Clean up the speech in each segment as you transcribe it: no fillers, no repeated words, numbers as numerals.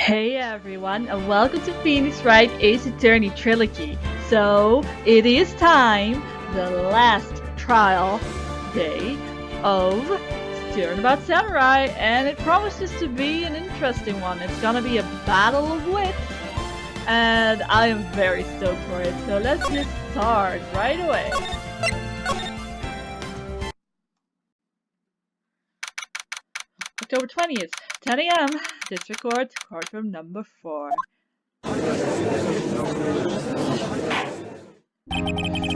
Hey everyone, and welcome to Phoenix Wright Ace Attorney Trilogy. So, it is time, the last trial day of Turnabout Samurai, and it promises to be an interesting one. It's gonna be a battle of wits, and I am very stoked for it. So let's just start right away. October 20th, 10 a.m. District Court, Courtroom number 4.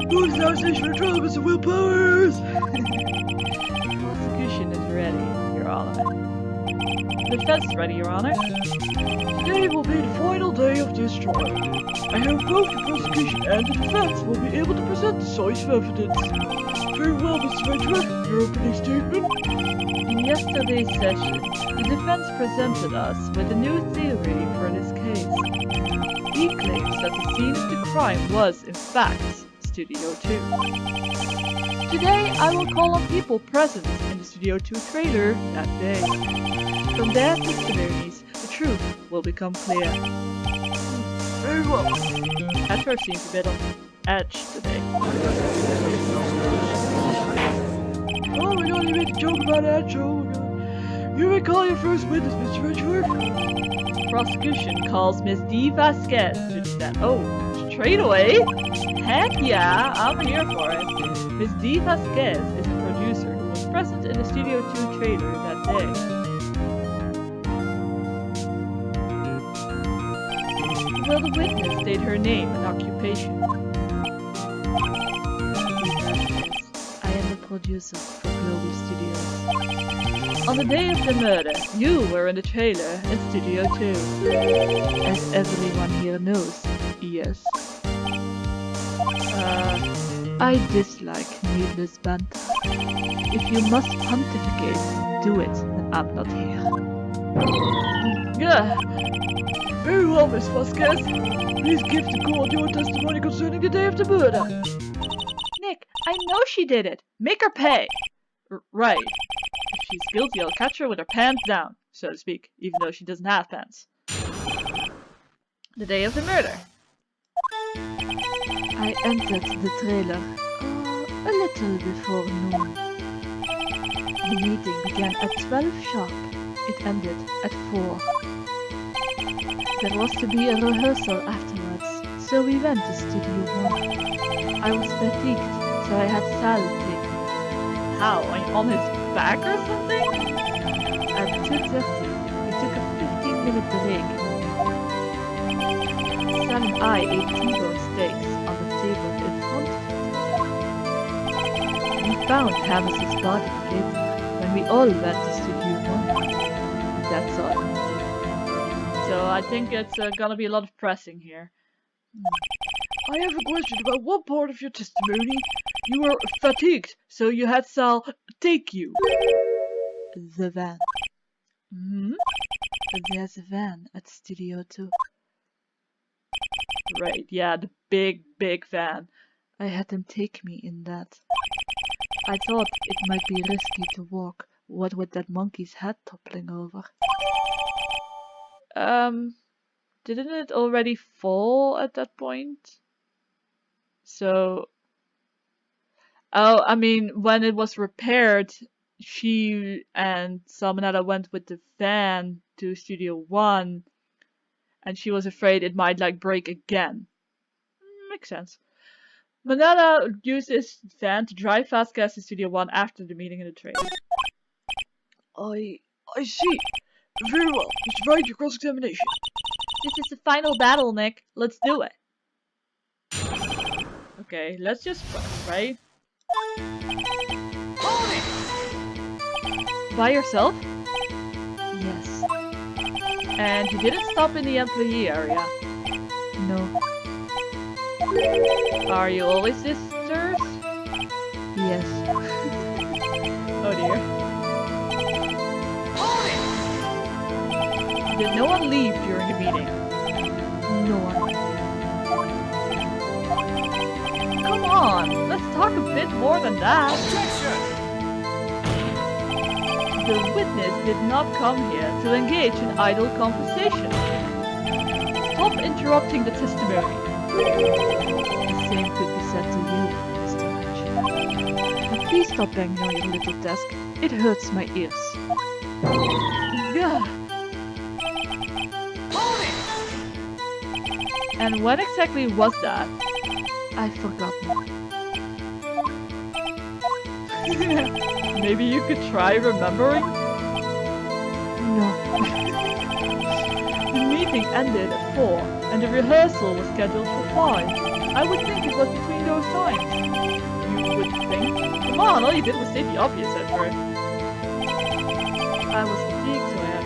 Who's now station for trial, Mr. Will Powers? Prosecution is ready, Your Honor. Defense is ready, Your Honor. Today will be the final day of this trial. I hope both the prosecution and the defense will be able to present decisive evidence. Very well, Mr. Ventura, your opening statement. In yesterday's session, the defense presented us with a new theory for this case. He claims that the scene of the crime was, in fact, Studio 2. Today, I will call on people present in the Studio 2 trailer that day. From their testimonies, the truth will become clear. Very well. Edward seems a bit on edge today. Oh my god, you make a joke about that, oh my god. You may call your first witness, Mr. Ventura. Prosecution calls Miss D. Vasquez to the stand. Oh, straight away? Heck yeah, I'm here for it. Miss D. Vasquez is a producer who was present in the Studio 2 trailer that day. Will the witness state her name and occupation? I am the producer for Global Studios. On the day of the murder, you were in the trailer in Studio 2. As everyone here knows, yes. I dislike needless banter. If you must pontificate, do it, and I'm not here. Yeah. Very well, Miss Vasquez. Please give the court your testimony concerning the day of the murder. Nick, I know she did it. Make her pay. Right. If she's guilty, I'll catch her with her pants down, so to speak, even though she doesn't have pants. The day of the murder. I entered the trailer a little before noon. The meeting began at 12 sharp. It ended at 4. There was to be a rehearsal afterwards, so we went to Studio 1. I was fatigued, so I had Sal take me. How? On his back or something? At 2:30, we took a 15-minute break. Sal and I ate T-bone steaks on the table in front of it. We found Hammer's body later when we all went to Studio 1. That's all. So I think it's gonna be a lot of pressing here. I have a question about one part of your testimony. You were fatigued, so you had Sal take you. The van. There's a van at Studio 2. Right, yeah, the big van. I had them take me in that. I thought it might be risky to walk, what with that monkey's head toppling over. Didn't it already fall at that point? So... Oh, I mean, when it was repaired, she and Salmonella went with the van to Studio 1, and she was afraid it might, like, break again. Makes sense. Manella used this van to drive Vasquez to Studio 1 after the meeting in the train. I see. Very well. Mr. Wright, your cross-examination. This is the final battle, Nick. Let's do it. Okay, let's just press, right? By yourself? Yes. And you didn't stop in the employee area? No. Are you always sisters? Yes. Oh dear. Did no one leave during the meeting? No one. Come on, let's talk a bit more than that. Objection! The witness did not come here to engage in idle conversation. Stop interrupting the testimony. The same could be said to you, Mr. Rich. And please stop banging on your little desk. It hurts my ears. Gah. And when exactly was that? I've forgotten. Maybe you could try remembering? No. The meeting ended at 4, and the rehearsal was scheduled for 5. I would think it was between those times. You would think? Come on, all you did was state the obvious at first. I was fatigued, so I had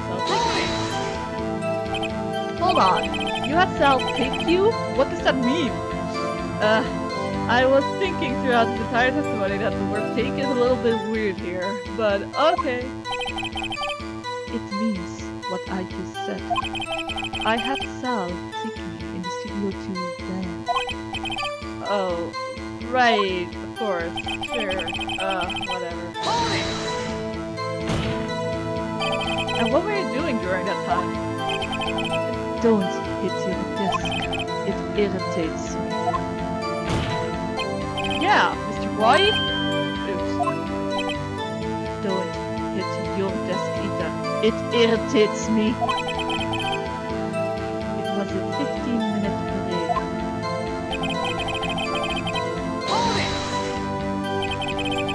self-take. Hold on. You had self-take you? What does that mean? I was thinking throughout this entire testimony that the word take is a little bit weird here, but okay. It means what I just said. I had Sal take me in the studio to dance. Oh, right, of course, sure, whatever. And what were you doing during that time? Don't hit your desk. It irritates me. Yeah, Mr. Wright? Oops. Don't hit your desk either. It irritates me. It was a 15-minute break.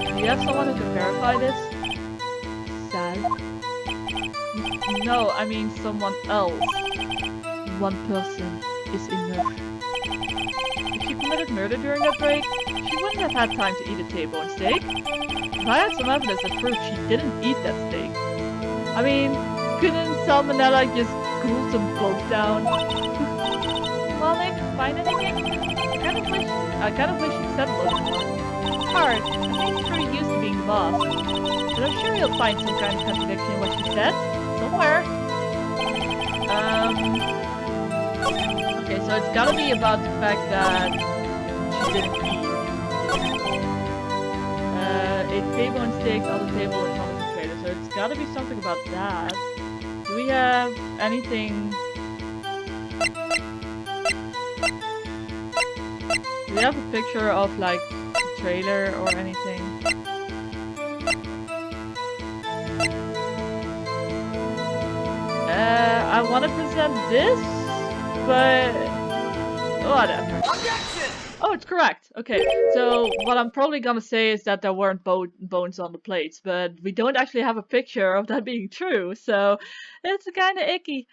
Do you have someone who can verify this? Sal? No, I mean someone else. One person is enough. If she committed murder during that break, she wouldn't have had time to eat a T-bone steak. If I had some evidence that proved she didn't eat that steak. I mean, couldn't Salmonella just cool some both down? Well, Nick, find anything? I kind of wish you said a little more. It's hard. I think you're used to being the boss. But I'm sure you'll find some kind of contradiction in what she said. Somewhere. Okay, so it's gotta be about the fact that she didn't eat. Ate T-bone steaks on the table in front of the trailer, so it's gotta be something about that. Do we have anything? Do we have a picture of like the trailer or anything? I want to present this, but whatever. Objection! Oh, it's correct. Okay, so what I'm probably gonna say is that there weren't bones on the plates, but we don't actually have a picture of that being true, so it's kind of icky.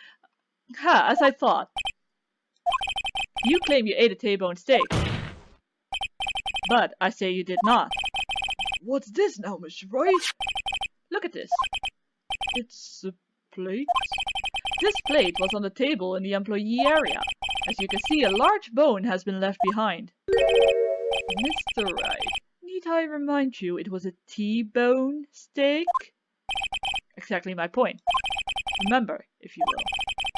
Ha, as I thought. You claim you ate a T-bone steak, but I say you did not. What's this now, Mr. Wright? Look at this. It's a plate? This plate was on the table in the employee area. As you can see, a large bone has been left behind. Mr. Wright, need I remind you it was a T-bone steak? Exactly my point. Remember, if you will.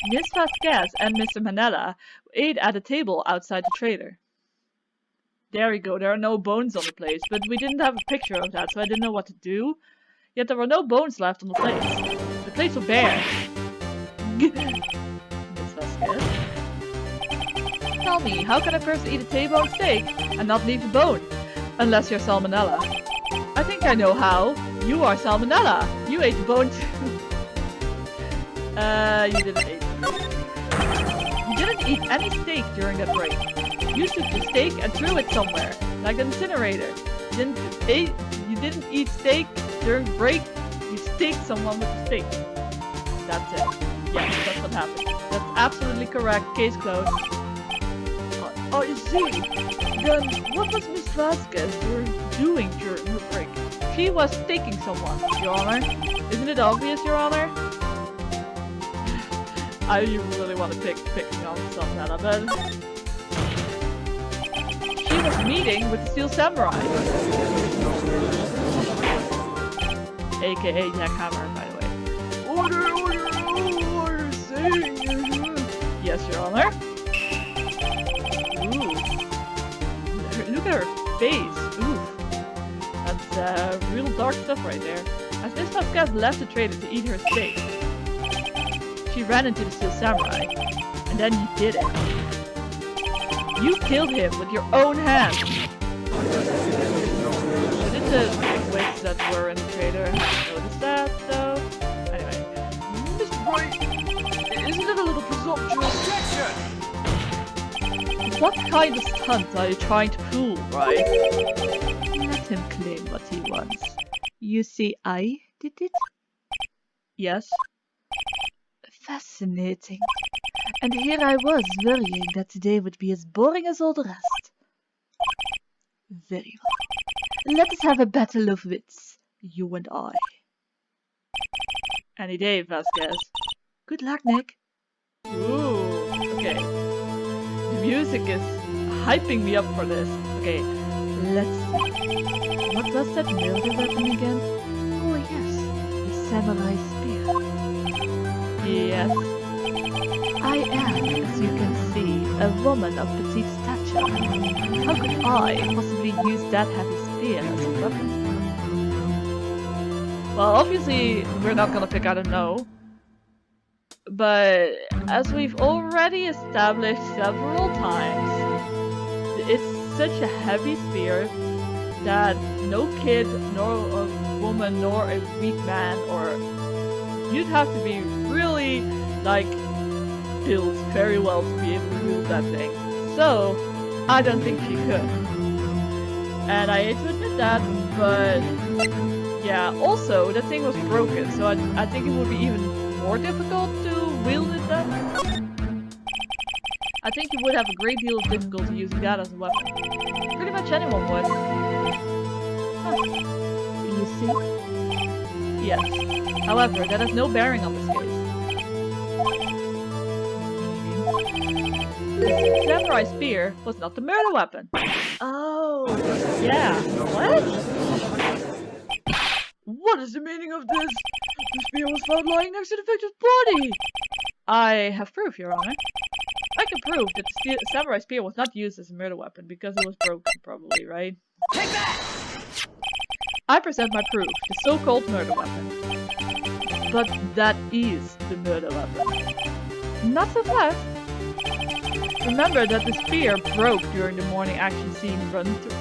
Miss Vasquez and Mr. Manella ate at a table outside the trailer. There we go, there are no bones on the plates, but we didn't have a picture of that, so I didn't know what to do. Yet there were no bones left on the plates. The plates were bare. Miss Vasquez? Tell me, how can a person eat a T-bone steak and not leave the bone? Unless you're Salmonella. I think I know how. You are Salmonella. You ate the bone too. You didn't eat. You didn't eat any steak during that break. You took the steak and threw it somewhere, like an incinerator. You didn't eat steak during the break. You staked someone with the steak. That's it. Yes, that's what happened. That's absolutely correct. Case closed. I see. Then what was Miss Vasquez doing during her break? She was staking someone, Your Honor. Isn't it obvious, Your Honor? You really want to picking on Salmonella, but she was meeting with the Steel Samurai, aka Jack Hammer, by the way. Order! Order! Saying. Yes, Your Honor. Ooh, look at her face. Ooh, that's real dark stuff right there. As Miss Vasquez left the trader to eat her steak, she ran into the Steel Samurai, and then you did it. You killed him with your own hands. Did the wits that were in the trader notice that, though? Anyway. Mr. Wright, isn't it a little presumptuous? What kind of stunt are you trying to pull, right? Let him claim what he wants. You see, I did it? Yes. Fascinating. And here I was worrying that today would be as boring as all the rest. Very well. Let us have a battle of wits, you and I. Any day, Vasquez. Good luck, Nick. Ooh, okay. The music is hyping me up for this. Okay, let's see. What was that murder weapon again? Oh yes, the samurai spear. Yes. I am, as you can see, a woman of petite stature. How could I possibly use that heavy spear as a weapon? Well, obviously, we're not gonna pick out a no. But as we've already established several times, it's such a heavy spear that no kid, nor a woman, nor a weak man, or you'd have to be really, like, built very well to be able to wield that thing. So, I don't think she could. And I hate to admit that, but yeah, also, the thing was broken, so I think it would be even more difficult to wield it then. I think you would have a great deal of difficulty using that as a weapon. Pretty much anyone would. Huh. You see? Yes. However, that has no bearing on this case. The samurai spear was not the murder weapon. Oh, yeah. What? What is the meaning of this? The spear was found lying next to the victim's body! I have proof, Your Honor. I can prove that the samurai spear was not used as a murder weapon because it was broken, probably, right? Take that! I present my proof, the so-called murder weapon. But that is the murder weapon. Not so fast. Remember that the spear broke during the morning action scene run through.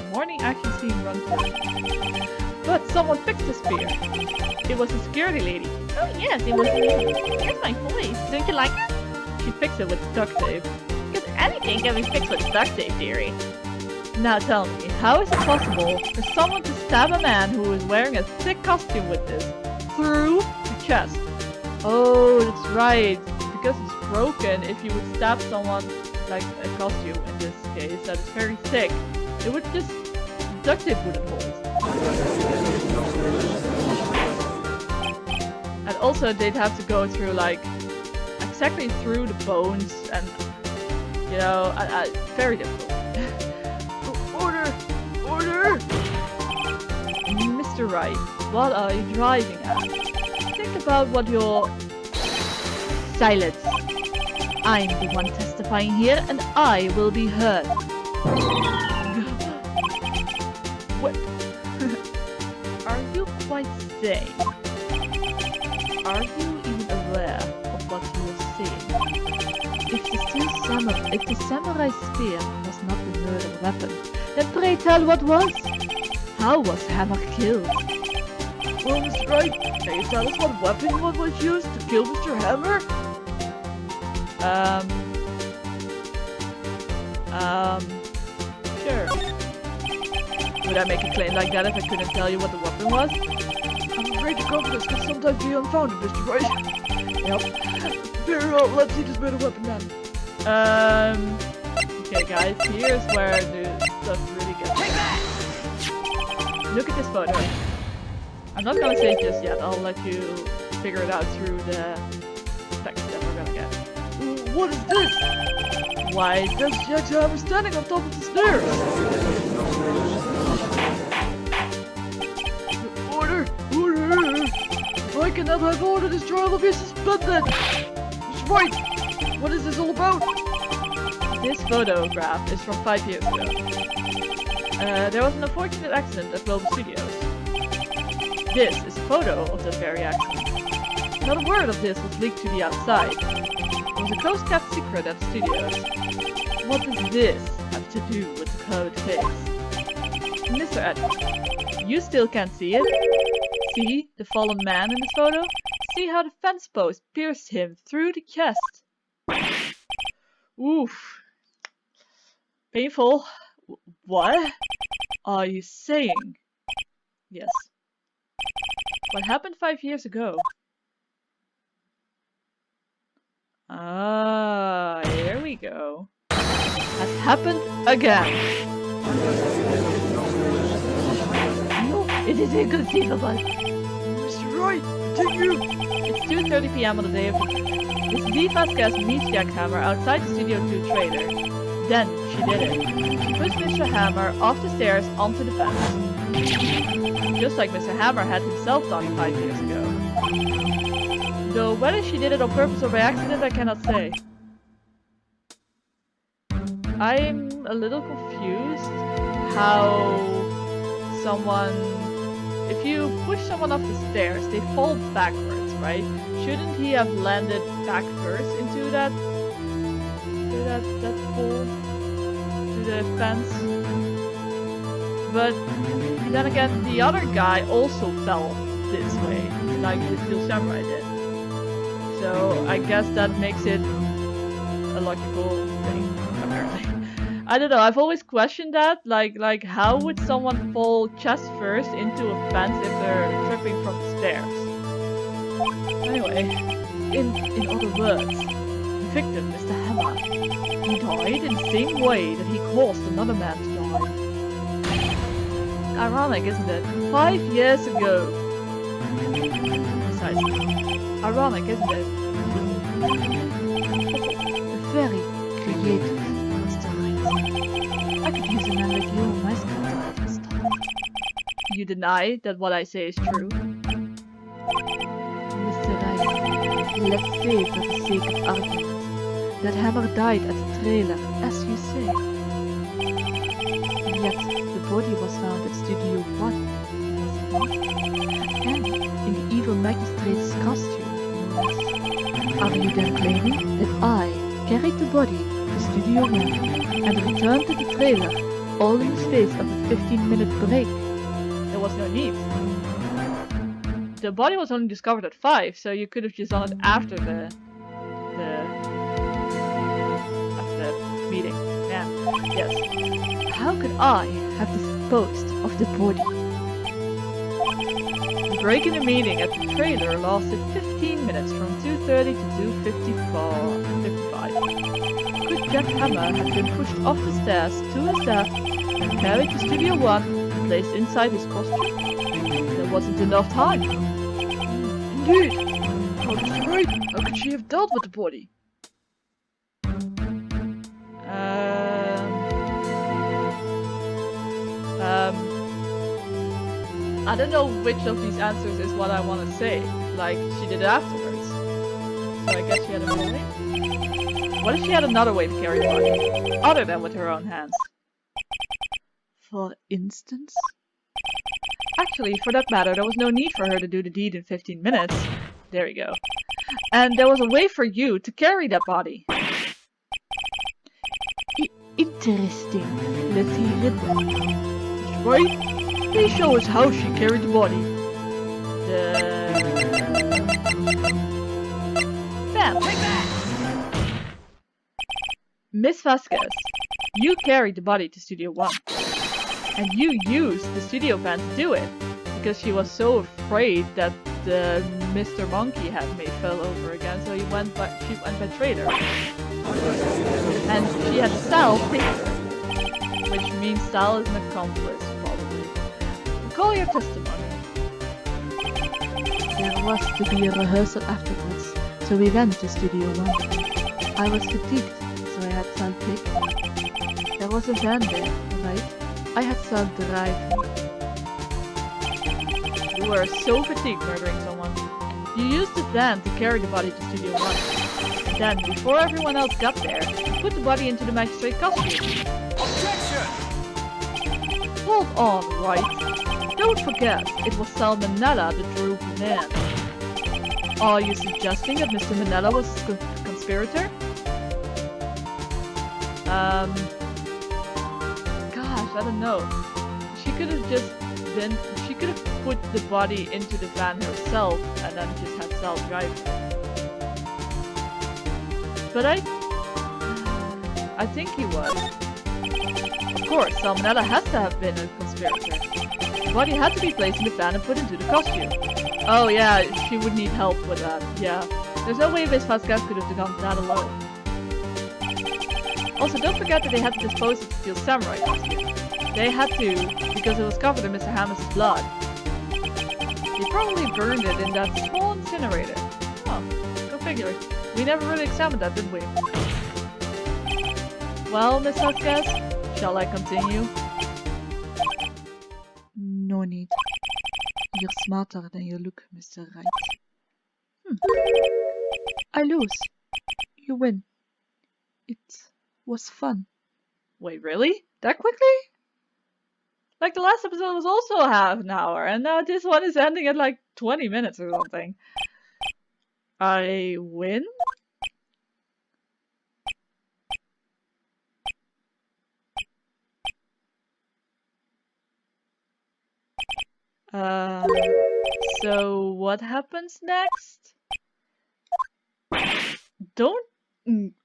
But someone fixed the spear. It was a security lady. Oh yes, it was me. Here's my voice. Don't you like it? She fixed it with duct tape. Because anything can be fixed with duct tape, dearie. Now tell me, how is it possible for someone to stab a man who is wearing a thick costume with this through the chest? Oh, that's right. Because it's broken, if you would stab someone like a costume in this case that is very thick, it would just duct tape wouldn't hold. And also they'd have to go through like exactly through the bones and you know, very difficult. Order! Order! Mr. Wright, what are you driving at? Think about what you're... Silence! I'm the one testifying here and I will be heard. What? Are you quite sane? Are you even aware of what you are saying? If the samurai spear was not the murder weapon, then pray tell what was? How was Hammer killed? Well, Mr. Wright, can you tell us what weapon was used to kill Mr. Hammer? Sure. Would I make a claim like that if I couldn't tell you what the weapon was? I'm afraid your confidence can sometimes be unfounded, Mr. Wright. Yep. Very well, let's see this murder weapon then. Okay guys, here's where the stuff really gets. Look at this photo. I'm not gonna say it just yet, I'll let you figure it out through the text that we're gonna get. What is this? Why? There's Jackhammer standing on top of the stairs. Order! Order! If I cannot have order, this trial will be suspended! Mr. Wright, what is this all about? This photograph is from 5 years ago. There was an unfortunate accident at Global Studios. This is a photo of that very accident. Not a word of this was leaked to the outside. It was a close-kept secret at the studios. What does this have to do with the code case? Mr. Edwards, you still can't see it? See the fallen man in this photo? See how the fence post pierced him through the chest? Oof. Painful. What are you saying? Yes. What happened 5 years ago? Ah, here we go. Has happened again. No, it is inconceivable. Mr. Wright, continue! It's 2:30 p.m. on the day of the murder. Miss V. Vasquez meets Jack Hammer outside the Studio 2 trailer. Then she did it. She pushed Mr. Hammer off the stairs onto the fence. Just like Mr. Hammer had himself done 5 years ago. Though whether she did it on purpose or by accident, I cannot say. I'm a little confused how someone... If you push someone off the stairs, they fall backwards, right? Shouldn't he have landed back first into that hole? To the fence? But then again, the other guy also fell this way, like the Steel Samurai did. So I guess that makes it a logical thing, apparently. I don't know, I've always questioned that, like how would someone fall chest first into a fence if they're tripping from the stairs? Anyway, in other words, the victim, Mr. Hammer, he died in the same way that he caused another man to die. Ironic, isn't it? 5 years ago. Precisely. Ironic, isn't it? Very creative, Mr. Wright. I could use a man like you on my script at stuff. You deny that what I say is true? Mr. Wright, let's say for the sake of argument that Hammer died at the trailer, as you say. Yet the body was found at Studio 1, was it not? And in the evil magistrate's costume. Are you then claiming that I carried the body to Studio 1 and returned to the trailer all in the space of a 15-minute break? There was no need. The body was only discovered at 5, so you could have just done it after the meeting. Yeah. Yes. How could I have disposed of the body? The break in the meeting at the trailer lasted 15 minutes from 2:30 to 2:55. Could Jack Hammer have been pushed off the stairs to his death and carried to Studio 1 and placed inside his costume? There wasn't enough time. Indeed. Oh, Mr. Wright, how could she have dealt with the body? I don't know which of these answers is what I want to say. Like, she did it afterwards. So I guess she had another way? What if she had another way to carry the body? Other than with her own hands? For instance? Actually, for that matter, there was no need for her to do the deed in 15 minutes. There we go. And there was a way for you to carry that body. Interesting. Let's hear it then. Right? Please show us how she carried the body. Bam! Miss Vasquez, you carried the body to Studio 1. And you used the studio van to do it. Because she was so afraid that the Mr. Monkey had may fell over again, so she went by trailer. And she had Sal take her. Which means Sal is an accomplice. Recall your testimony. There was to be a rehearsal afterwards, so we went to Studio 1. I was fatigued, so I had Sal take me. There was a van there, right? I had Sal drive me. You were so fatigued murdering someone. You used the van to carry the body to Studio 1. And then, before everyone else got there, you put the body into the magistrate costume. Objection! Hold on, right? Don't forget, it was Salmonella that drew him in. Are you suggesting that Mr. Manella was a conspirator? Gosh, I don't know. She could have just been. She could have put the body into the van herself and then just had Sal drive it. But I think he was. Of course, Salmonella has to have been a conspirator. The body had to be placed in the van and put into the costume. Oh yeah, she would need help with that. Yeah. There's no way Miss Vasquez could have done that alone. Also, don't forget that they had to dispose of the Steel Samurai costume. They had to, because it was covered in Mr. Hammer's blood. They probably burned it in that small incinerator. Oh, go figure. We never really examined that, did we? Well, Miss Vasquez, shall I continue? No need. You're smarter than you look, Mr. Wright. I lose. You win. It was fun. Wait, really? That quickly? Like the last episode was also half an hour, and now this one is ending at like 20 minutes or something. I win? So what happens next? Don't...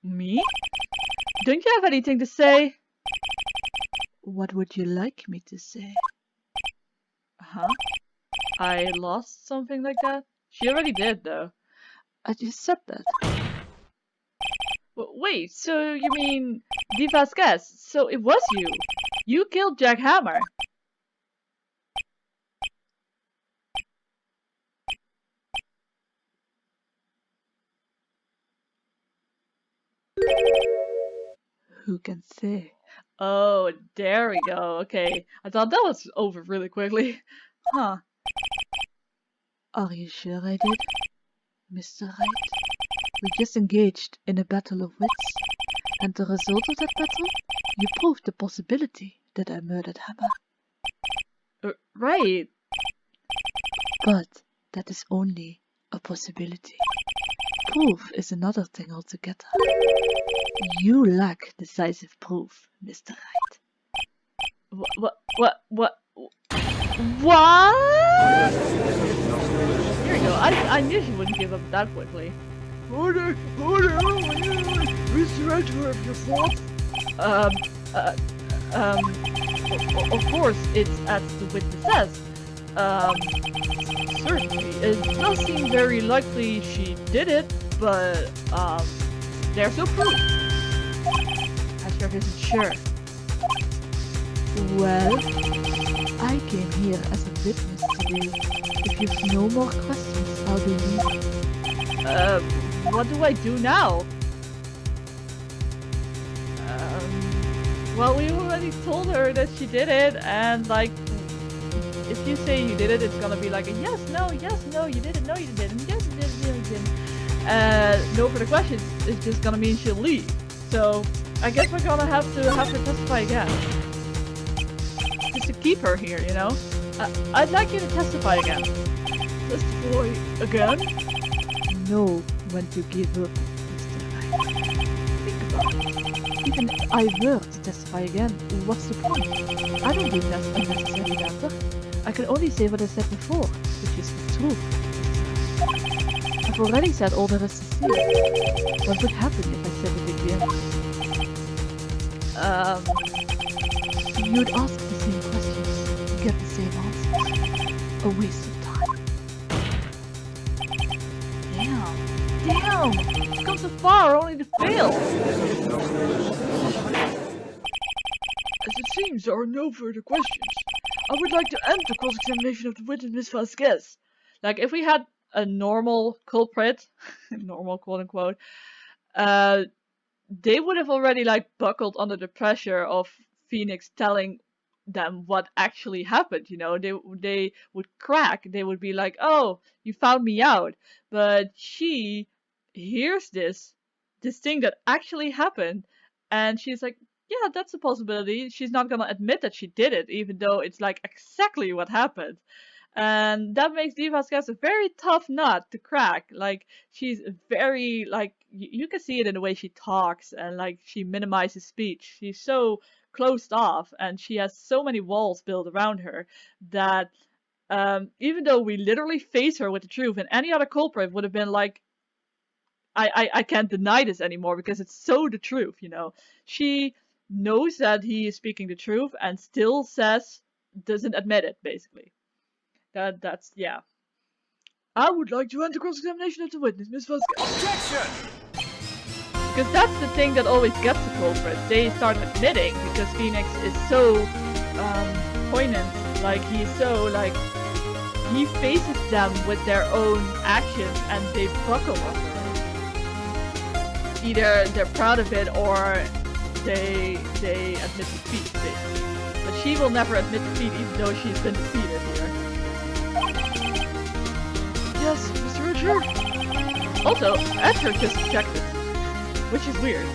me? Don't you have anything to say? What would you like me to say? Huh? I lost something like that? She already did, though. I just said that. Wait, so you mean... Di Vasquez? So it was you? You killed Jack Hammer? Who can say? Oh, there we go. Okay. I thought that was over really quickly. Huh. Are you sure I did, Mr. Wright? We just engaged in a battle of wits, and the result of that battle, you proved the possibility that I murdered Hammer. Right. But that is only a possibility. Proof is another thing altogether. You lack decisive proof, Mr. Wright. What? Here we go. I knew she wouldn't give up that quickly. Hold on, Mr. Wright, you have your fault. Of course, it's as the witness says. Certainly. It does seem very likely she did it, but, there's no proof. Ashraff isn't sure. Well, I came here as a witness today. If you've no more questions, I'll be leaving. What do I do now? Well, we already told her that she did it, and like, if you say you did it, it's gonna be like a yes, no, you did it, no, you didn't, yes, you did it, no, you didn't. No further questions, it's just gonna mean she'll leave. So, I guess we're gonna have to have her testify again. Just to keep her here, you know? I'd like you to testify again. Testify again? Know when to give up, Mr. Wright. Think about it. Even if I were to testify again, what's the point? I don't do unnecessary matter. I can only say what I said before, which is the truth. I've already said all there is to say. What would happen if I said it again? You'd ask the same questions, get the same answers. A waste of time. Damn! She's come so far, only to fail! As it seems there are no further questions, I would like to end the cross-examination of the witness Miss Vasquez. Like, if we had a normal culprit, normal quote-unquote, they would have already, like, buckled under the pressure of Phoenix telling them what actually happened, you know? They would crack. They would be like, oh, you found me out. But she hears this thing that actually happened, and she's like, Yeah, that's a possibility. She's not gonna admit that she did it, even though it's like exactly what happened. And that makes Diva's guess a very tough nut to crack. Like, she's very, like, you can see it in the way she talks and, like, she minimizes speech. She's so closed off and she has so many walls built around her that even though we literally face her with the truth, and any other culprit would have been like, I can't deny this anymore because it's so the truth, you know. She knows that he is speaking the truth and still doesn't admit it, basically. That's, yeah. I would like to end the cross-examination of the witness, Miss Vasquez. Objection! Because that's the thing that always gets the culprit. They start admitting because Phoenix is so poignant. Like, he's so, like, he faces them with their own actions and they buckle under it. Either they're proud of it or they admit defeat, basically. But she will never admit defeat even though she's been defeated here. Yes, Mr. Richard. Also, Edgar just objected, which is weird.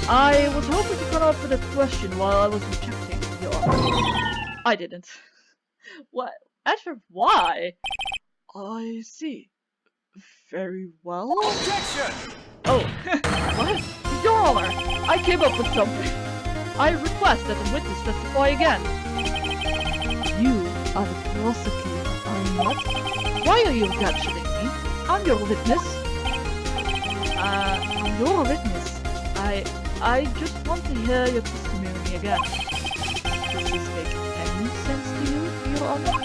I was hoping to come up with a question while I was rejecting your... I didn't. What? Edgar, why? I see. Very well. Objection! Oh, what? Your Honor, I came up with something. I request that the witness testify again. You are the prosecutor, are you not? Why are you capturing me? I'm your witness. You're a witness. I just want to hear your testimony again. Does this make any sense to you, Your Honor?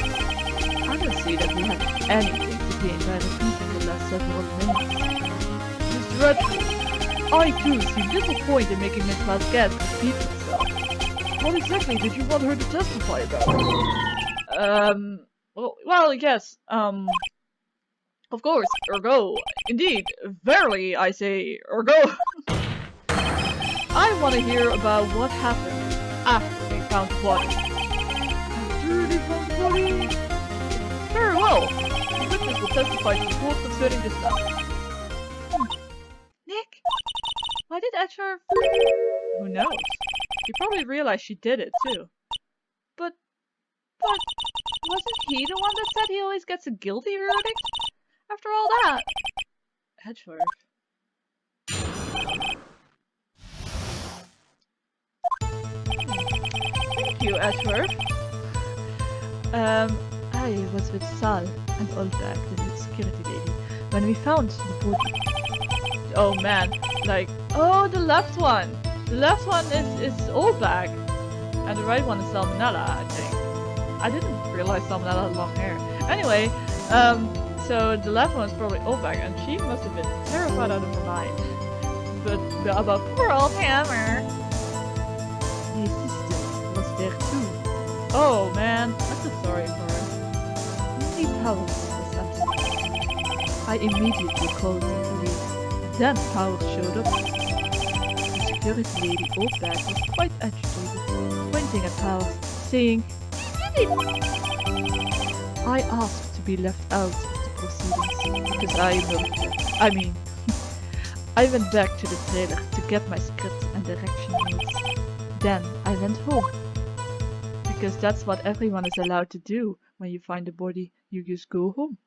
I don't see that we have anything to gain by repeating the last several minutes. Mr. Redford, I too see little point in making Miss Vasquez repeat herself. What exactly did you want her to testify about? Well, yes, of course, ergo, indeed, verily, I say, ergo. I want to hear about what happened after they found the body. After they found the body? Very well. The witness will testify to the court concerning this matter. Nick? Why did Edgar... Who knows? He probably realized she did it, too. But wasn't he the one that said he always gets a guilty verdict? After all that? Edgeworth. Thank you, Edgeworth. I was with Sal and Olga, the security lady, when we found the body. Oh man, like, oh, the left one! The left one is Olbag, and the right one is Salmonella, I think. I didn't realize Salmonella had long hair. Anyway, so the left one is probably Olbag, and she must have been terrified out of her mind. But about poor old Hammer. The assistant was there too. Oh man, I'm so sorry for her. Only Powers was absent. I immediately called the police. Then Powers showed up. The security lady Olbag was quite agitated, pointing at Powers, saying, "You did it!" I asked to be left out of the proceedings because I milked it. I mean, I went back to the trailer to get my script and direction notes. Then I went home. Because that's what everyone is allowed to do when you find a body, you just go home.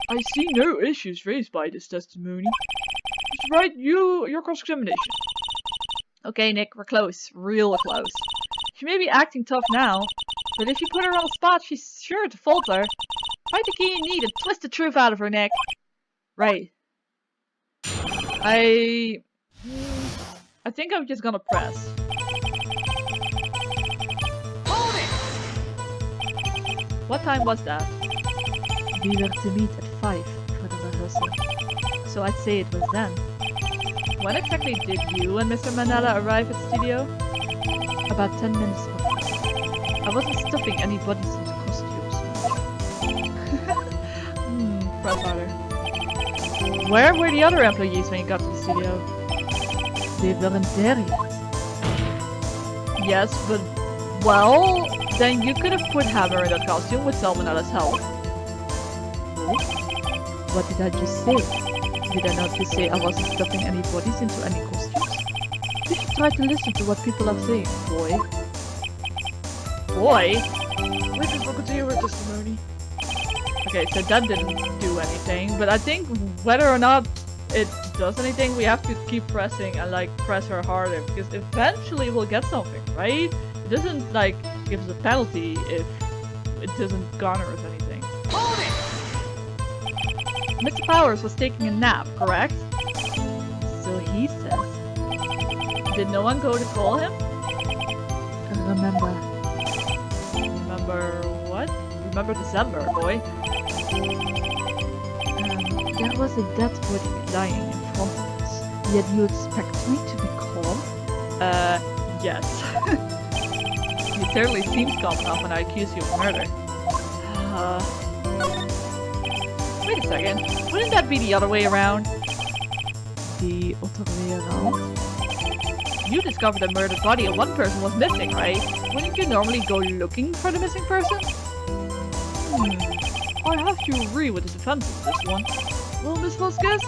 I see no issues raised by this testimony. Mr. Wright, your cross-examination. Okay, Nick, we're close. Real close. She may be acting tough now, but if you put her on the spot, she's sure to falter. Find the key you need and twist the truth out of her, Nick. Right. I think I'm just gonna press. Hold it! What time was that? We were to meet at 5 for the rehearsal. So I'd say it was then. When exactly did you and Mr. Manella arrive at the studio? About 10 minutes before. I wasn't stuffing any bodies into costumes. Grandfather. Where were the other employees when you got to the studio? They weren't there yet. Yes, but... Well, then you could have put Hammer in that costume with Salmonella's help. What did I just say? Did I not just say I wasn't stuffing any bodies into any costumes? You should try to listen to what people are saying, boy. Boy? Witness will continue her testimony. Okay, so that didn't do anything, but I think whether or not it does anything, we have to keep pressing and like press her harder, because eventually we'll get something, right? It doesn't like give us a penalty if it doesn't garner us anything. Hold it! Mr. Powers was taking a nap, correct? So he says. Did no one go to call him? Remember, Remember what? Remember December, boy. there was a dead body lying in front of us. Yet you expect me to be calm? Yes. You certainly seems calm enough when I accuse you of murder. Wait a second. Wouldn't that be the other way around? The other way around? You discovered a murdered body and one person was missing, right? Wouldn't you normally go looking for the missing person? I have to agree with the defense of this one. Well, Miss Vasquez?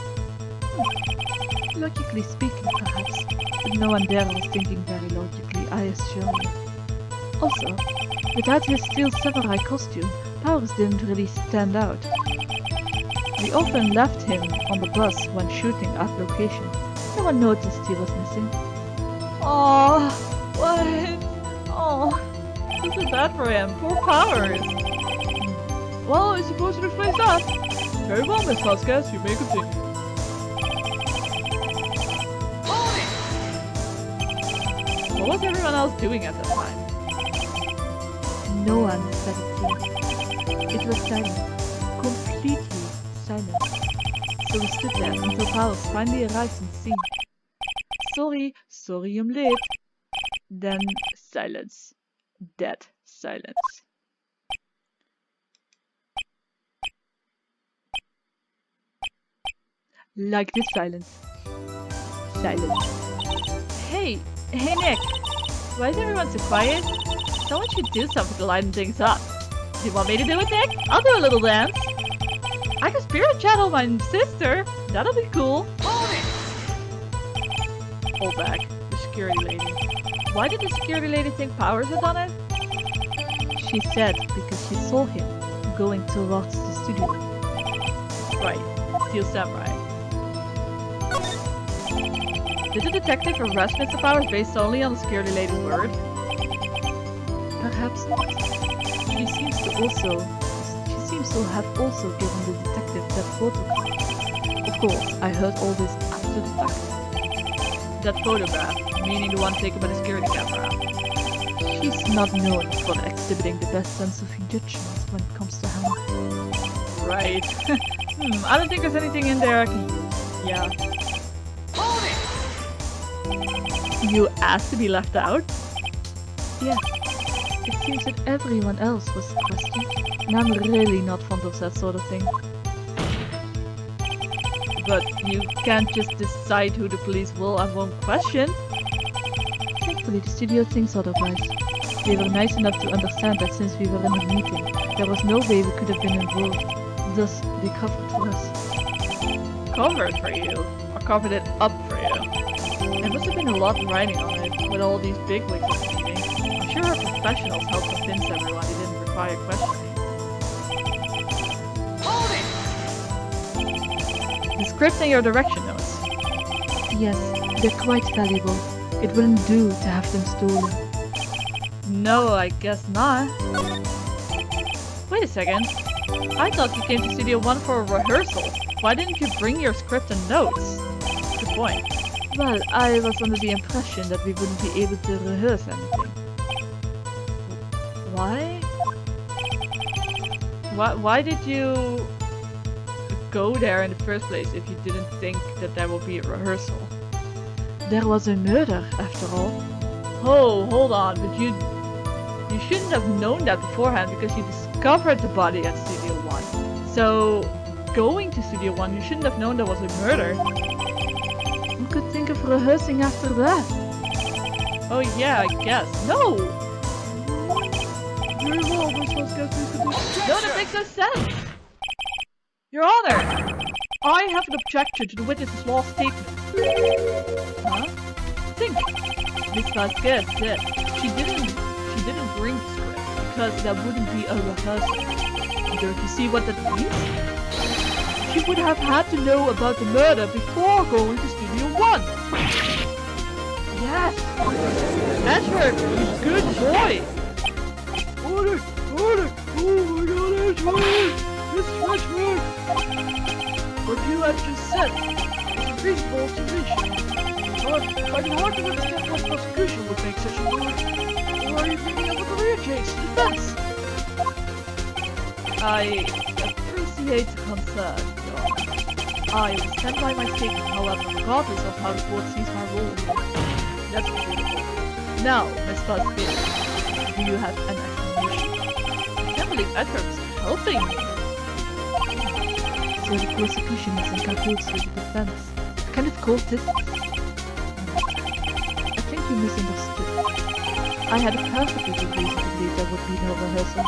Logically speaking, perhaps. But no one there was thinking very logically, I assure you. Also, without his steel samurai costume, Powers didn't really stand out. We often left him on the bus when shooting at location. No one noticed he was missing. Oh, what? Oh, this is bad for him. Poor Powers. Well, I suppose it explains that. Very well, Miss Vasquez. You may continue. Hold it! What was everyone else doing at that time? No one said a thing. It was silent. Completely silent. So we stood there until Powers finally arrived on the scene. Sorry I'm late. Then silence. Dead silence. Like this silence. Silence. Hey Nick. Why is everyone so quiet? Someone should do something to lighten things up. Do you want me to do it, Nick? I'll do a little dance. I can spirit channel my sister. That'll be cool. Hold it! Hold back. The security lady. Why did the security lady think Powers had done it? She said because she saw him going towards the studio. Right. Steel Samurai. Did the detective arrest Mr. Powers based only on the security lady's word? Perhaps not. She seems to have also given the detective that photograph. Of course, I heard all this after the fact. That photograph, meaning the one taken by the security camera. She's not known for exhibiting the best sense of judgment when it comes to Hammer. Right. I don't think there's anything in there I can use. Yeah. Hold it! You asked to be left out? Yes. It seems that everyone else was questioned, and I'm really not fond of that sort of thing. But you can't just decide who the police will and won't question. Thankfully, the studio thinks otherwise. They were nice enough to understand that since we were in a meeting, there was no way we could have been involved. Thus, they covered for us. Covered for you? Or covered it up for you? There must have been a lot riding on it, with all these bigwigs at the meeting. I'm sure our professionals helped convince everyone it didn't require questioning. Hold it! The script and your direction notes. Yes, they're quite valuable. It wouldn't do to have them stolen. No, I guess not. Wait a second. I thought you came to Studio 1 for a rehearsal. Why didn't you bring your script and notes? Good point. Well, I was under the impression that we wouldn't be able to rehearse anything. Why? Why did you go there in the first place if you didn't think that there would be a rehearsal? There was a murder, after all. Oh, hold on, but you shouldn't have known that beforehand because you discovered the body at Studio 1. So, going to Studio 1, you shouldn't have known there was a murder. Who could think of rehearsing after that? Oh yeah, I guess. No! Very well, Miss Vasquez, please continue. No, that makes no sense! Your Honor! I have an objection to the witness's false statement. Huh? Think! Miss Vasquez said she didn't bring the script because that wouldn't be a rehearsal. Don't you see what that means? She would have had to know about the murder before going to Studio 1. Yes! Edward, you good boy! Order! Order! Oh my god, Edward! This is Edward! What you had just said is a reasonable observation. But I can hardly understand why prosecution would make such a move. Or are you thinking of a career change to defense? I appreciate the concern, Your Honor. I will stand by my statement, however, regardless of how the court sees my role here. That's beautiful. Now, Miss Vasquez, do you have an explanation? I can't believe Edward is helping me. So the prosecution is in cahoots with the defense. What kind of court is this? I think you misunderstood. I had a perfectly good reason to believe there would be no rehearsal.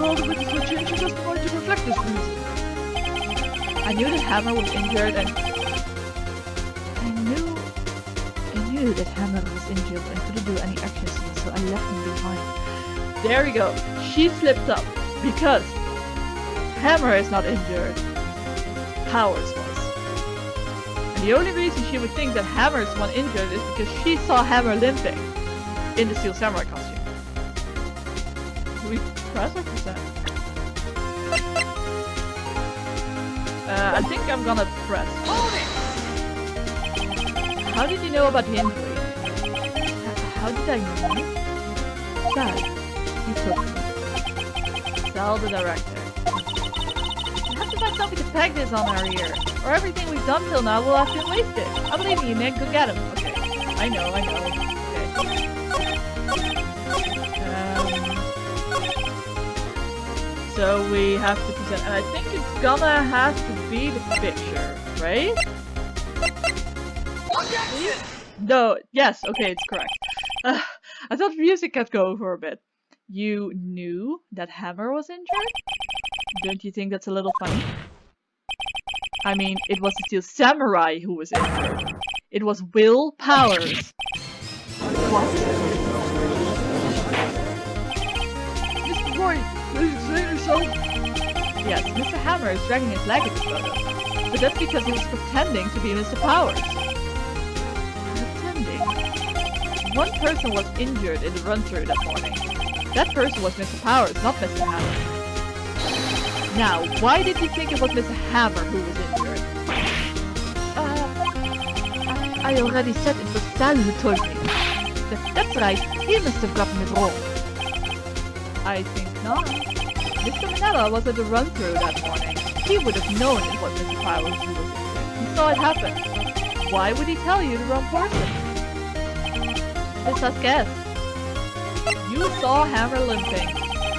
All the witnesses were changing testimony to reflect this reason. I knew that Hammer was injured and I knew that Hammer was injured and couldn't do any action scenes, so I left him behind. there we go. She slipped up because Hammer is not injured. Powers was. And the only reason she would think that Hammer is the one injured is because she saw Hammer limping in the Steel Samurai costume. Do we press or present? I think I'm gonna press. How did you know about the injury? How did I know? Dad, you told me. Tell the director. We have to find something to peg this on our ear, or everything we've done till now will have been wasted. I believe in you, man. Go get him. Okay. I know. Okay. So we have to present, and I think it's gonna have to be the picture, right? No, yes, okay, it's correct. I thought the music kept going for a bit. You knew that Hammer was injured? Don't you think that's a little funny? I mean, it was the Steel Samurai who was injured. It was Will Powers. What? Mr. Wright, please explain yourself. Yes, Mr. Hammer is dragging his leg in the photo. But that's because he was pretending to be Mr. Powers. One person was injured in the run-through that morning. That person was Mr. Powers, not Mr. Hammer. Now, why did you think it was Mr. Hammer who was injured? I already said it was Sal who told me. That's right, he must have gotten it wrong. I think not. Mr. Manella was at the run-through that morning. He would have known it was Mr. Powers who was injured. He saw it happen. Why would he tell you the wrong person? Miss Vasquez, you saw Hammer limping.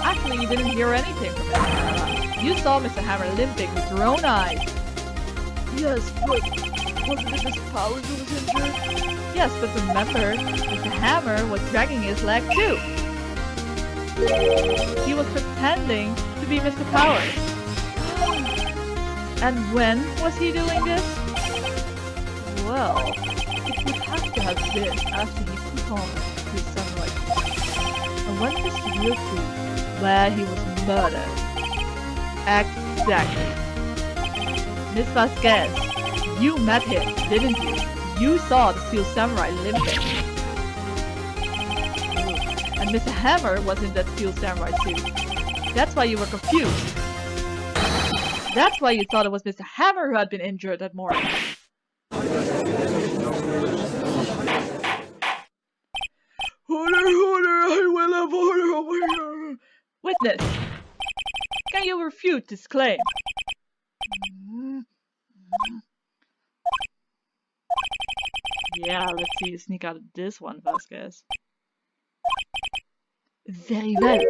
Actually, you didn't hear anything from Mr. Hammer. You saw Mr. Hammer limping with your own eyes. Yes, but wasn't it Mr. Powers who was injured? Yes, but remember, Mr. Hammer was dragging his leg too. He was pretending to be Mr. Powers. And when was he doing this? Well, it would have to have been after he put on his samurai costume and went to Studio 2, where he was murdered. Exactly. Miss Vasquez, you met him, didn't you? You saw the Steel Samurai limping. And Mr. Hammer was in that Steel Samurai suit. That's why you were confused. That's why you thought it was Mr. Hammer who had been injured that morning. Order, I will have order over here. Witness, can you refute this claim? Yeah, let's see you sneak out of this one, Vasquez. Very well.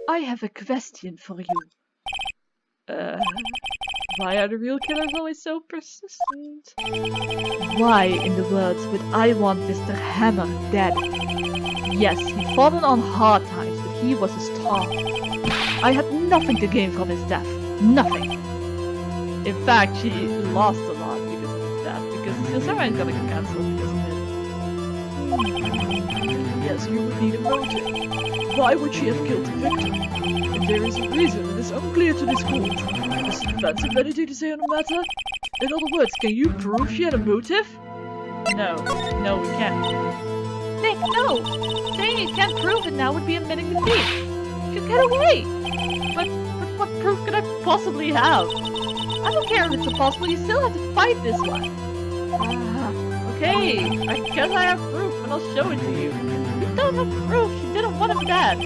I have a question for you. Why are the real killers always so persistent? Why in the world would I want Mr. Hammer dead? Yes, he'd fallen on hard times, but he was a star. I had nothing to gain from his death. Nothing. In fact, she lost a lot because of his death, because Steel Samurai is gonna get cancelled because of it. Yes, you would need a motive. Why would she have killed the victim? If there is a reason, it is unclear to this court. Does the defense have anything to say on the matter? In other words, can you prove she had a motive? No, we can't. Nick, no! Saying you can't prove it now would be admitting defeat. Just get away! But what proof could I possibly have? I don't care if it's impossible, you still have to fight this one. Okay, I guess I have proof and I'll show it to you. You don't have proof, she didn't want him dead.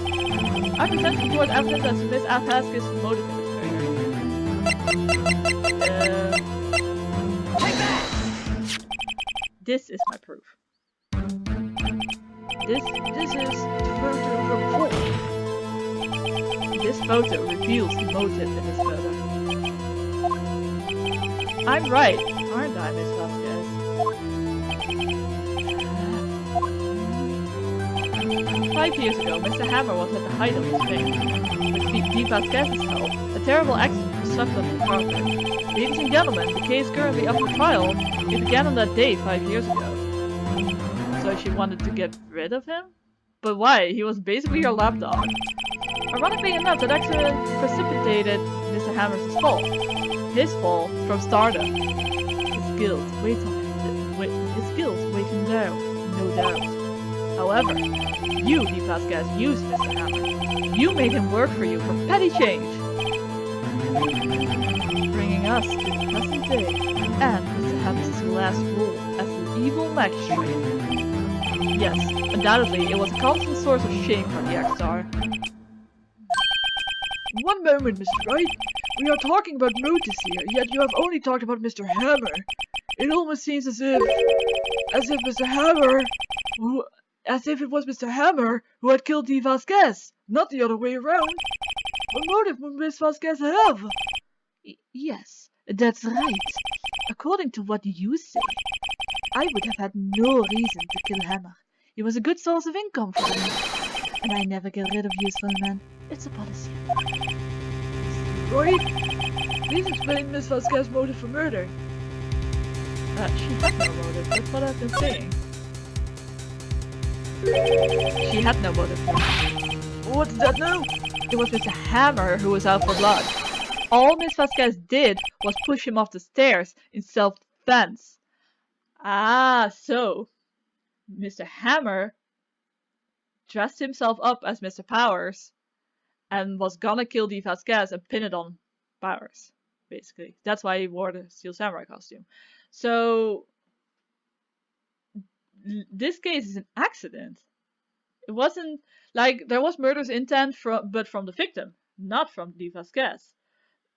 I present to court evidence that Miss Alpaska's motive in this This is my proof. This is the photo from before. This photo reveals the motive in this photo. I'm right, aren't I, Miss Vasquez? 5 years ago, Mr. Hammer was at the height of his fame. With D. Vasquez's help, a terrible accident was swept under the carpet. Ladies and gentlemen, the case currently up for trial. It began on that day 5 years ago. So she wanted to get rid of him? But why? He was basically her lapdog. Ironically enough, that accident precipitated Mr. Hammer's fall. His fall from stardom. His guilt weighs on him. His guilt weighs him down, no doubt. However, you, D. Vasquez, used Mr. Hammer. You made him work for you for petty change. Bringing us to the present day, and Mr. Hammer's last role as the evil magistrate. Yes, undoubtedly, it was a constant source of shame for the X-Star. One moment, Mr. Wright. We are talking about motives here, yet you have only talked about Mr. Hammer. It almost seems as if it was Mr. Hammer who had killed D. Vasquez, not the other way around. What motive would Miss Vasquez have? Yes, that's right. According to what you say, I would have had no reason to kill Hammer. He was a good source of income for me, and I never get rid of useful men. It's a policy. Right? Please explain Miss Vasquez's motive for murder. She had no motive, that's what I've been saying. She had no motive. What did that know? It was Mr. Hammer who was out for blood. All Miss Vasquez did was push him off the stairs in self-defense. Ah, so Mr. Hammer dressed himself up as Mr. Powers and was gonna kill D. Vasquez and pin it on Powers, basically. That's why he wore the Steel Samurai costume. So this case is an accident. It wasn't like there was murderous intent but from the victim, not from D. Vasquez.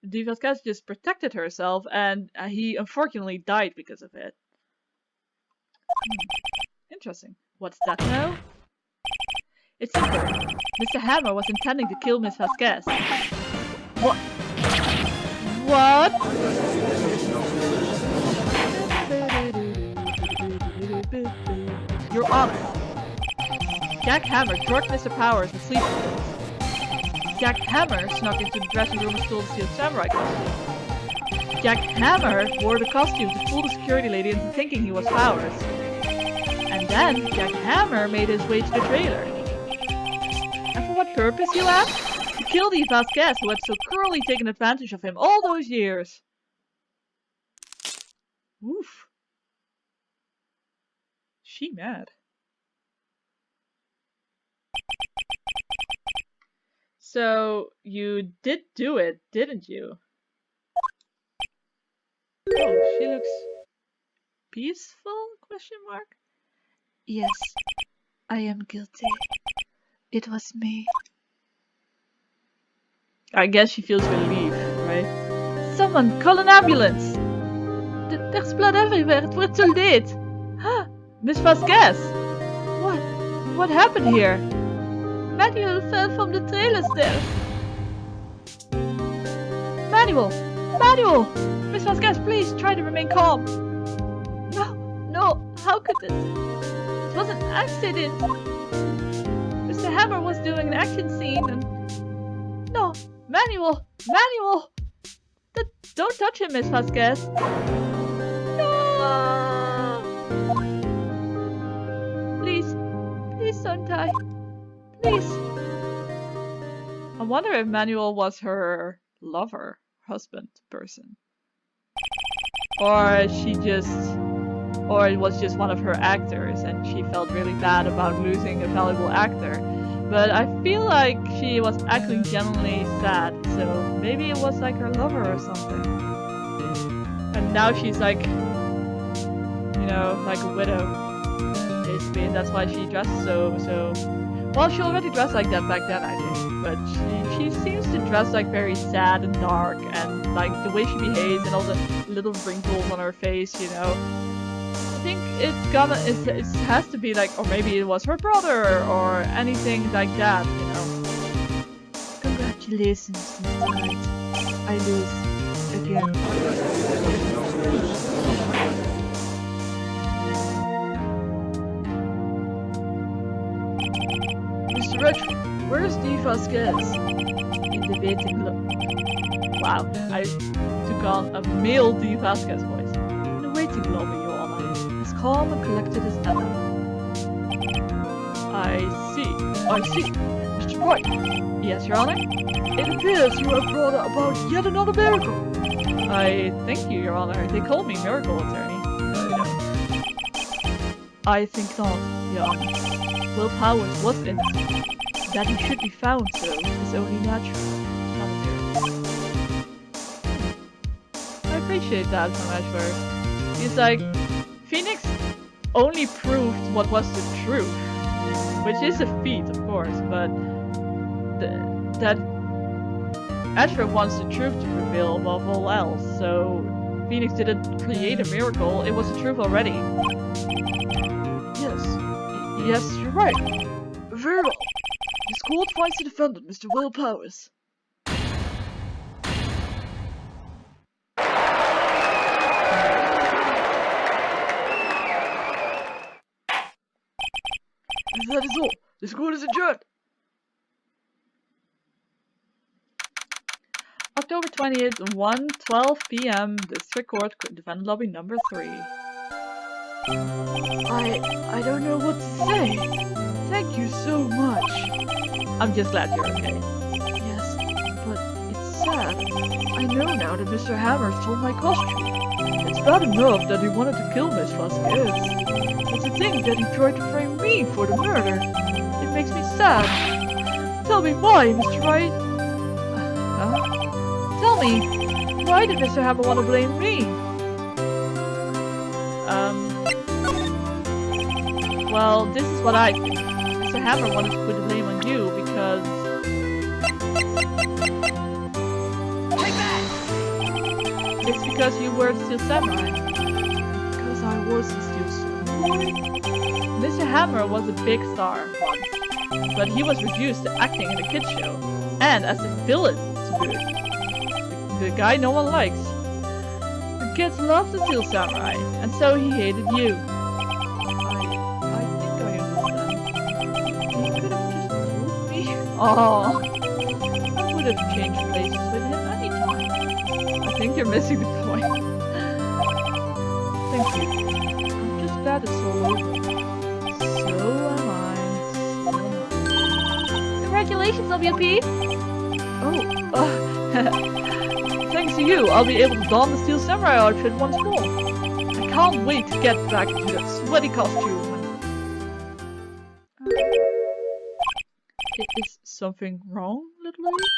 D. Vasquez just protected herself, and he unfortunately died because of it. Interesting. What's that now? It's simple. Mr. Hammer was intending to kill Miss Vasquez. What? What? Your Honor. Jack Hammer drugged Mr. Powers with sleeping pills. Jack Hammer snuck into the dressing room and stole the Steel Samurai costume. Jack Hammer wore the costume to fool the security lady into thinking he was Powers. And then Jack Hammer made his way to the trailer. And for what purpose, you ask? To kill the Vasquez who had so cruelly taken advantage of him all those years. Oof. She mad. So, you did do it, didn't you? Oh, she looks peaceful? Question mark? Yes, I am guilty. It was me. I guess she feels relief, right? Someone call an ambulance! There's blood everywhere, it wordt too late! Huh? Miss Vasquez! What happened here? Manuel fell from the trailer stairs. Manuel! Miss Vasquez, please try to remain calm. No, how could this? It was an accident. Mr. Hammer was doing an action scene and... No, Manuel! Don't touch him, Miss Vasquez. No! wonder if Manuel was her lover, husband person. Or or it was just one of her actors and she felt really bad about losing a valuable actor. But I feel like she was actually genuinely sad, so maybe it was like her lover or something. And now she's like, you know, like a widow, basically, and that's why she dressed so. Well, she already dressed like that back then, I think, but she seems to dress like very sad and dark, and like the way she behaves and all the little wrinkles on her face, you know. I think it has to be like, or maybe it was her brother or anything like that, you know. Congratulations, Mr. Wright. I lose again. Mr. Retro, where's D. Vasquez? In the waiting room. Wow, I took on a male D. Vasquez voice. In the waiting lobby, Your Honor. As calm and collected as ever. I see. Mr. Wright, Yes, Your Honor? it appears you have brought about yet another miracle. I thank you, Your Honor. They call me Miracle Attorney. No, they don't. I think not, Your Honor. Will Powers was innocent. That he should be found so is only natural, not a miracle. I appreciate that from Ashworth. He's like, Phoenix only proved what was the truth, which is a feat, of course, but that Ashworth wants the truth to prevail above all else, so Phoenix didn't create a miracle, it was the truth already. Yes, you're right. Very well. This court finds the defendant, Mr. Will Powers. That is all. This court is adjourned. October 20th, 1:12 p.m. District Court, Defendant Lobby number 3. I don't know what to say. Thank you so much. I'm just glad you're okay. Yes, but it's sad. I know now that Mr. Hammer stole my costume. It's bad enough that he wanted to kill Miss Vasquez. But to think that he tried to frame me for the murder, it makes me sad. Tell me why, Mr. Wright. Huh? Tell me, why did Mr. Hammer want to blame me? Well, this is what I think. Mr. Hammer wanted to put the blame on you because... Take that! It's because you were the Steel Samurai. Because I was the Steel Samurai? Mr. Hammer was a big star once, but he was reduced to acting in a kids show, and as a villain to boot. The guy no one likes. The kids loved the Steel Samurai, and so he hated you. Oh, I would have changed places with him anytime. I think you're missing the point. Thank you. I'm just glad it's all over. So am I. Congratulations, WP! Oh, thanks to you, I'll be able to don the Steel Samurai outfit once more. I can't wait to get back into that sweaty costume. Is something wrong, little lady?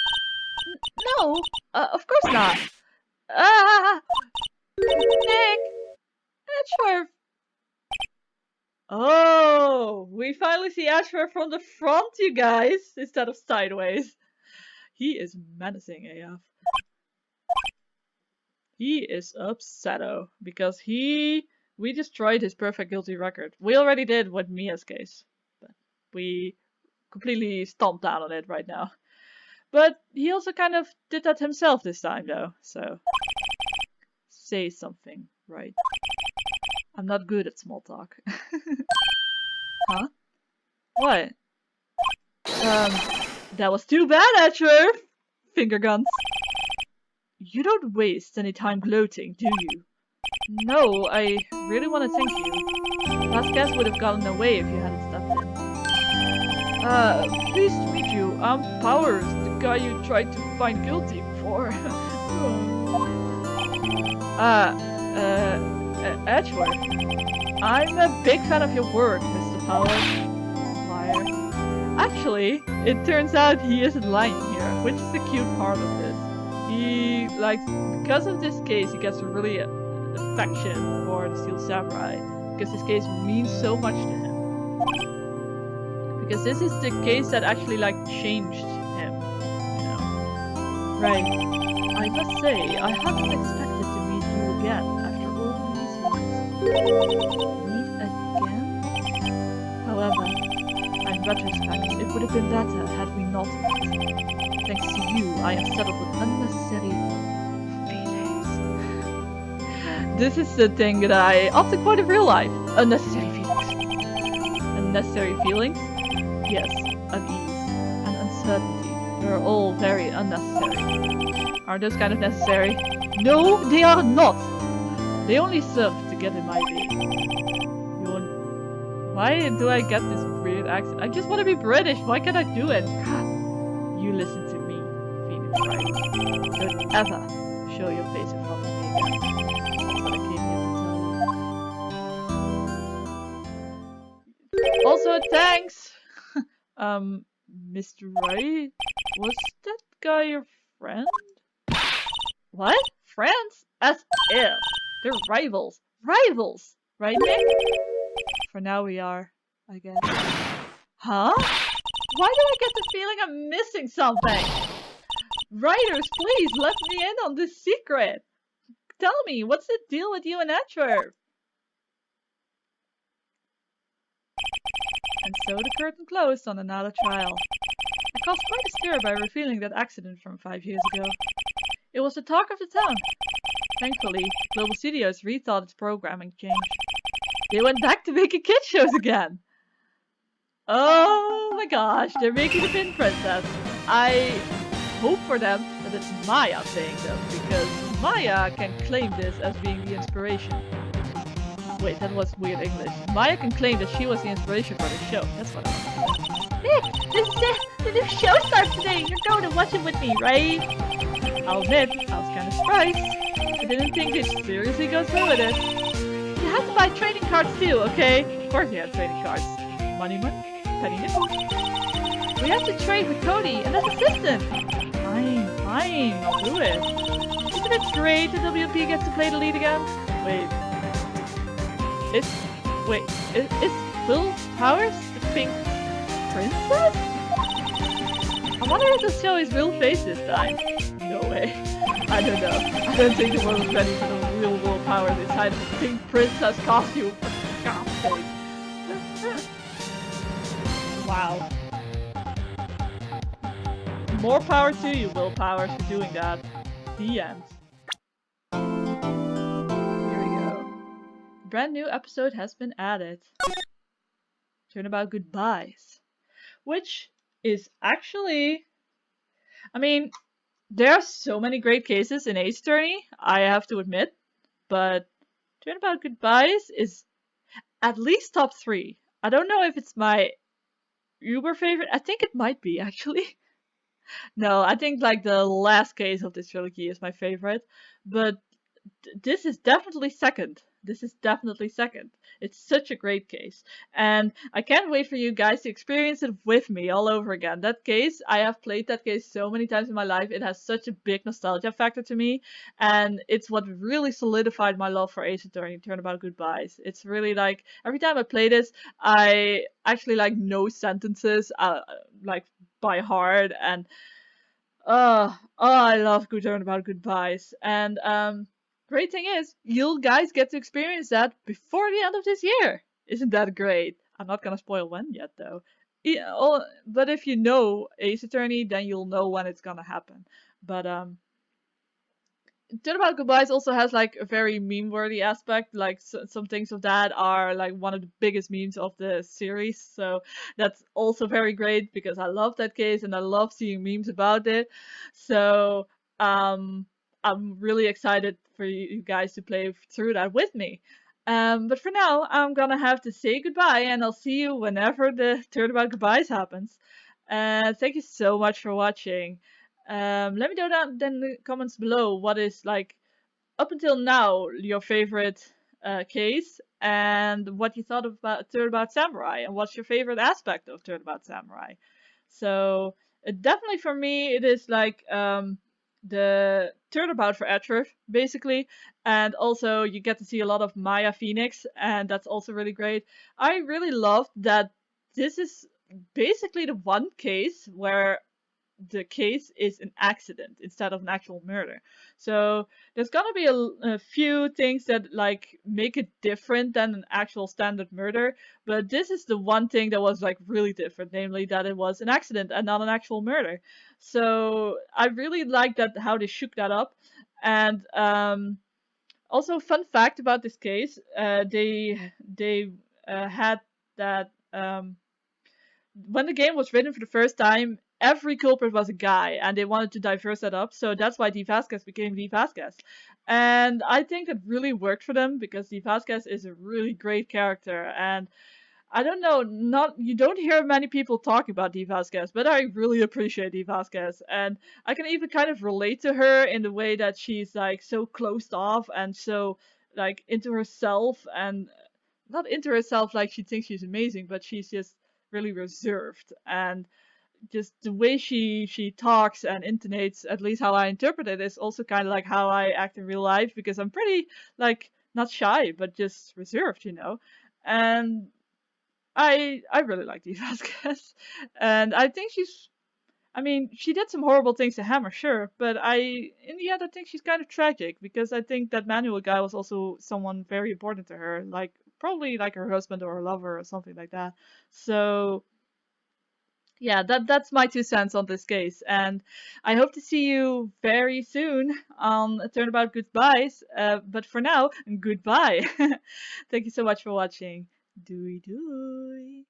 No, of course not. Nick! Ashworth! Oh, we finally see Ashworth from the front, you guys, instead of sideways. He is menacing AF. He is upsetto because we destroyed his perfect guilty record. We already did with Mia's case, but we completely stomped down on it right now. But he also kind of did that himself this time though, so say something, right? I'm not good at small talk. Huh? What? That was too bad, Ashworth! Finger guns. You don't waste any time gloating, do you? No, I really want to thank you. Vasquez would have gotten away if you hadn't stepped in. Pleased to meet you. I'm Powers, the guy you tried to find guilty before. Edgeworth. I'm a big fan of your work, Mr. Powell. Liar. Actually, it turns out he isn't lying here, which is the cute part of this. He, like, because of this case, he gets a really affection for the Steel Samurai. Because this case means so much to him. Because this is the case that actually, like, changed him, you know. Right. I must say, I hadn't expected to meet you again after all these years. Meet again? However, in retrospect, it would have been better had we not met. Thanks to you, I have settled with unnecessary feelings. This is the thing that I often quote in real life. Unnecessary feelings. Unnecessary feelings? Yes, unease and uncertainty. They're all very unnecessary. Are those kind of necessary? No, they are not! They only serve to get in my way. Why do I get this weird accent? I just want to be British. Why can't I do it? You listen to me, Phoenix Wright. Don't ever show your face in front of me again. That's what I came here to tell you. Also, thanks! Mr. Wright? Was that guy your friend? What? Friends? As if. They're rivals. Rivals! Right, Nick? For now we are, I guess. Huh? Why do I get the feeling I'm missing something? Writers, please let me in on this secret. Tell me, what's the deal with you and Edgeworth? And so the curtain closed on another trial. I caused quite a stir by revealing that accident from 5 years ago. It was the talk of the town. Thankfully, Global Studios rethought its programming change. They went back to making kid shows again! Oh my gosh, they're making the Pin Princess. I hope for them that it's Maya playing them, because Maya can claim this as being the inspiration. Wait, that was weird English. Maya can claim that she was the inspiration for the show. That's what I want to say. Nick, the new show starts today. You're going to watch it with me, right? I'll admit, I was kind of surprised. I didn't think they'd seriously go through with it. You have to buy trading cards too, okay? Of course you have trading cards. Money, penny nickels. We have to trade with Cody and his assistant. Fine, I'll do it. Isn't it great that WP gets to play the lead again? Is Will Powers the Pink Princess? I wonder if the show is real face this time. No way. I don't know. I don't think the world is ready for the real Will Powers inside of the Pink Princess costume. For God's sake. Wow. More power to you, Will Powers, for doing that. The end. Here we go. Brand new episode has been added. Turnabout Goodbyes. Which is actually... I mean, there are so many great cases in Ace Attorney, I have to admit. But Turnabout Goodbyes is at least top 3. I don't know if it's my uber favorite. I think it might be, actually. No, I think like the last case of this trilogy is my favorite. But this is definitely second. It's such a great case. And I can't wait for you guys to experience it with me all over again. That case, I have played that case so many times in my life. It has such a big nostalgia factor to me. And it's what really solidified my love for Ace Attorney, Turnabout Goodbyes. It's really like, every time I play this, I actually like know sentences like by heart. And I love Turnabout Goodbyes. And great thing is, you'll guys get to experience that before the end of this year. Isn't that great? I'm not gonna spoil when yet, though. Yeah, but if you know Ace Attorney, then you'll know when it's gonna happen. But Turnabout Goodbyes also has like a very meme-worthy aspect. Like some things of that are like one of the biggest memes of the series. So that's also very great because I love that case and I love seeing memes about it. So I'm really excited for you guys to play through that with me. But for now, I'm gonna have to say goodbye and I'll see you whenever the Turnabout Goodbyes happens. And thank you so much for watching. Let me know down in the comments below what is like up until now your favorite case and what you thought about Turnabout Samurai and what's your favorite aspect of Turnabout Samurai. So definitely for me it is like the turnabout for Etcher basically, and also you get to see a lot of Maya Phoenix, and that's also really great. I really loved that this is basically the one case where the case is an accident instead of an actual murder. So there's gonna be a few things that like make it different than an actual standard murder, but this is the one thing that was like really different, namely that it was an accident and not an actual murder. So I really like that how they shook that up. And also fun fact about this case, they had that when the game was written for the first time, every culprit was a guy, and they wanted to diverse that up. So that's why D. Vasquez became D. Vasquez. And I think that really worked for them because D. Vasquez is a really great character. And I don't know, not you don't hear many people talk about D. Vasquez, but I really appreciate D. Vasquez. And I can even kind of relate to her in the way that she's like so closed off and so like into herself, and not into herself like she thinks she's amazing, but she's just really reserved. And just the way she talks and intonates, at least how I interpret it, is also kind of like how I act in real life, because I'm pretty like not shy but just reserved, you know. And I really like Eve Vasquez, and I think she's. I mean, she did some horrible things to Hammer, sure, but in the end, I think she's kind of tragic because I think that Manuel guy was also someone very important to her, like probably like her husband or her lover or something like that. So yeah, that's my 2 cents on this case, and I hope to see you very soon on Turnabout Goodbyes. But for now, goodbye. Thank you so much for watching. Doei doei.